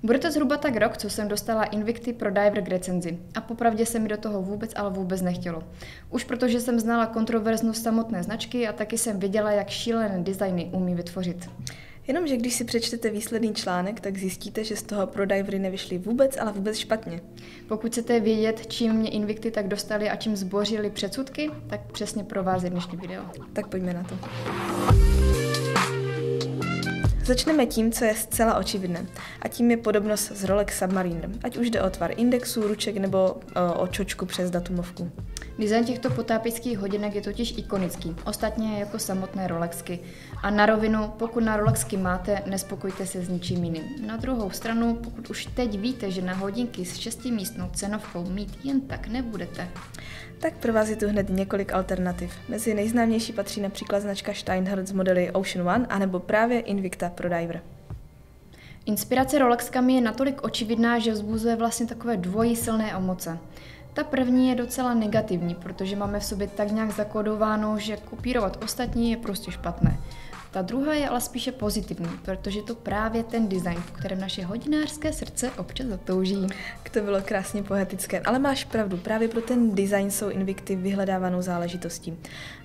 Bude to zhruba tak rok, co jsem dostala Invicti Pro Diver k recenzi a popravdě se mi do toho vůbec nechtělo. Už protože jsem znala kontroverznost samotné značky a taky jsem věděla, jak šílené designy umí vytvořit. Jenomže když si přečtete výsledný článek, tak zjistíte, že z toho pro divery nevyšly vůbec špatně. Pokud chcete vědět, čím mě Invicti tak dostali a čím zbořili předsudky, tak přesně pro vás je dnešní video. Tak pojďme na to. Začneme tím, co je zcela očividné, a tím je podobnost s Rolex Submariner, ať už jde o tvar indexu, ruček nebo o čočku přes datumovku. Design těchto potápěčských hodinek je totiž ikonický, ostatně jako samotné Rolexky. A na rovinu, pokud na Rolexky máte, nespokojte se s ničím jiným. Na druhou stranu, pokud už teď víte, že na hodinky s 6místnou cenovkou mít jen tak nebudete, tak pro vás je tu hned několik alternativ. Mezi nejznámější patří například značka Steinhardt z modely Ocean One anebo právě Invicta Pro Diver. Inspirace Rolexkami je natolik očividná, že vzbuzuje vlastně takové dvojí silné emoce. Ta první je docela negativní, protože máme v sobě tak nějak zakódováno, že kopírovat ostatní je prostě špatné. Ta druhá je ale spíše pozitivní, protože to právě ten design, po kterém naše hodinářské srdce občas zatouží. To bylo krásně poetické, ale máš pravdu, právě pro ten design jsou Invicti vyhledávanou záležitostí.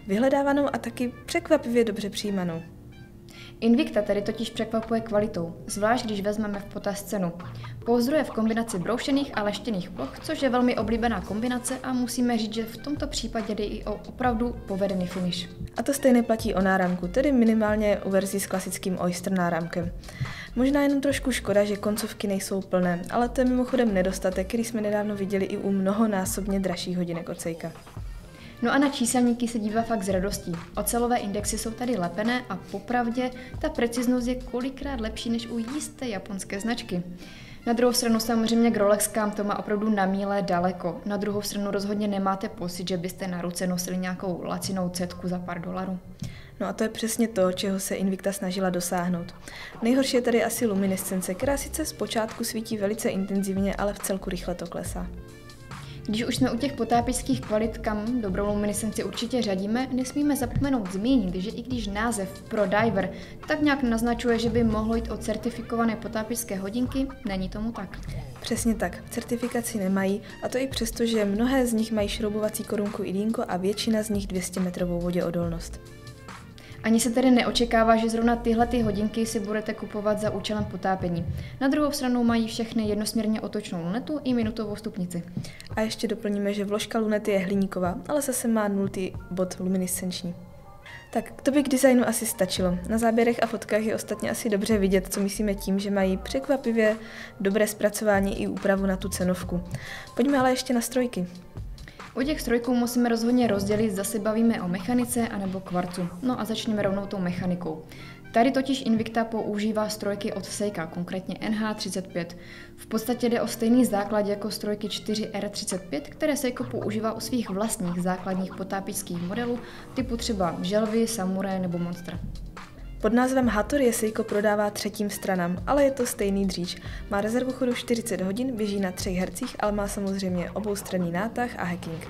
Vyhledávanou a taky překvapivě dobře přijímanou. Invicta tedy totiž překvapuje kvalitou, zvlášť když vezmeme v potaz cenu. Pouzdruje v kombinaci broušených a leštěných ploch, což je velmi oblíbená kombinace a musíme říct, že v tomto případě jde i o opravdu povedený finish. A to stejně platí o náramku, tedy minimálně u verzí s klasickým Oyster náramkem. Možná jenom trošku škoda, že koncovky nejsou plné, ale to je mimochodem nedostatek, který jsme nedávno viděli i u mnohonásobně dražších hodinek od Seika. No a na číselníky se dívá fakt s radostí. Ocelové indexy jsou tady lepené a popravdě ta preciznost je kolikrát lepší než u jisté japonské značky. Na druhou stranu samozřejmě k Rolexkám to má opravdu na míle daleko. Na druhou stranu rozhodně nemáte pocit, že byste na ruce nosili nějakou lacinou cetku za pár dolarů. No a to je přesně to, čeho se Invicta snažila dosáhnout. Nejhorší je tady asi luminescence, která sice zpočátku svítí velice intenzivně, ale v celku rychle to klesá. Když už jsme u těch potápěčských kvalit, kam dobrou luminescenci určitě řadíme, nesmíme zapomenout zmínit, že i když název Pro Diver tak nějak naznačuje, že by mohlo jít o certifikované potápěčské hodinky, není tomu tak. Přesně tak, certifikaci nemají, a to i přesto, že mnohé z nich mají šroubovací korunku i dýnko a většina z nich 200metrovou voděodolnost. Ani se tedy neočekává, že zrovna tyhle hodinky si budete kupovat za účelem potápění. Na druhou stranu mají všechny jednosměrně otočnou lunetu i minutovou stupnici. A ještě doplníme, že vložka lunety je hliníková, ale zase má 0. bod luminescenční. Tak to by k designu asi stačilo. Na záběrech a fotkách je ostatně asi dobře vidět, co myslíme tím, že mají překvapivě dobré zpracování i úpravu na tu cenovku. Pojďme ale ještě na strojky. U těch strojků musíme rozhodně rozdělit, zda se bavíme o mechanice anebo kvarcu. No a začneme rovnou tou mechanikou. Tady totiž Invicta používá strojky od Seika, konkrétně NH35. V podstatě jde o stejný základ jako strojky 4R35, které Seiko používá u svých vlastních základních potápěčských modelů, typu třeba Želvy, Samurai nebo Monster. Pod názvem Hattori je Seiko prodává třetím stranám, ale je to stejný dříč. Má rezervu chodu 40 hodin, běží na 3 Hz, ale má samozřejmě oboustranný nátah a hacking.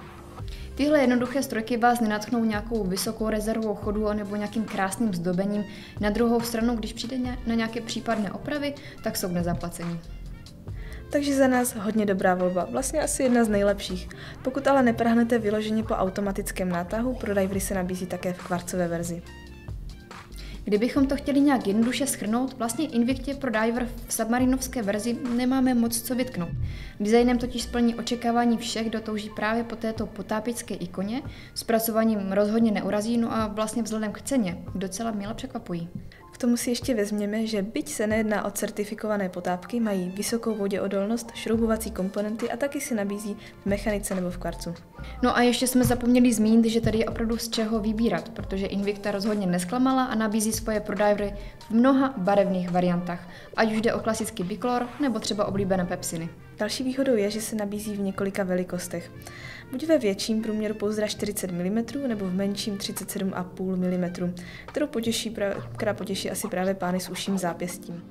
Tyhle jednoduché strojky vás nenadchnou nějakou vysokou rezervou chodu nebo nějakým krásným zdobením. Na druhou stranu, když přijde na nějaké případné opravy, tak jsou k nezaplacení. Takže za nás hodně dobrá volba, vlastně asi jedna z nejlepších. Pokud ale neprahnete vyloženě po automatickém nátahu, pro divery se nabízí také v kvarcové verzi. Kdybychom to chtěli nějak jednoduše shrnout, vlastně Invictě Pro Diver v submarinovské verzi nemáme moc co vytknout. Designem totiž splní očekávání všech, kdo touží právě po této potápěčské ikoně, zpracováním rozhodně neurazí, no a vlastně vzhledem k ceně docela mile překvapují. K tomu si ještě vezměme, že byť se nejedná o certifikované potápky, mají vysokou voděodolnost, šroubovací komponenty a taky si nabízí v mechanice nebo v kvarcu. No a ještě jsme zapomněli zmínit, že tady je opravdu z čeho vybírat, protože Invicta rozhodně nesklamala a nabízí svoje Pro Divery v mnoha barevných variantách, ať už jde o klasický bicolor nebo třeba oblíbené pepsiny. Další výhodou je, že se nabízí v několika velikostech. Buď ve větším průměru pouzdra 40 mm nebo v menším 37,5 mm, která potěší asi právě pány s užším zápěstím.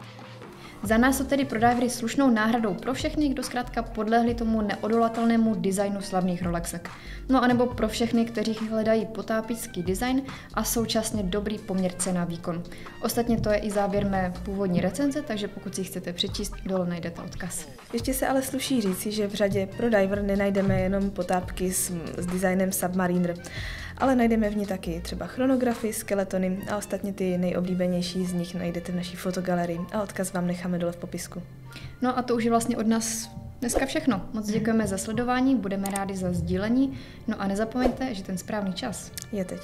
Za nás jsou tedy Prodivery slušnou náhradou pro všechny, kdo zkrátka podlehli tomu neodolatelnému designu slavných Rolexek. No a nebo pro všechny, kteří hledají potápěčský design a současně dobrý poměr cena-výkon. Ostatně to je i závěr mé původní recenze, takže pokud si chcete přečíst, dole najdete odkaz. Ještě se ale sluší říci, že v řadě Prodiver nenajdeme jenom potápky s designem Submariner, ale najdeme v ní taky třeba chronografy, skeletony a ostatně ty nejoblíbenější z nich najdete v naší fotogalerii a odkaz vám necháme dole v popisku. No a to už je vlastně od nás dneska všechno. Moc děkujeme za sledování, budeme rádi za sdílení, no a nezapomeňte, že ten správný čas je teď.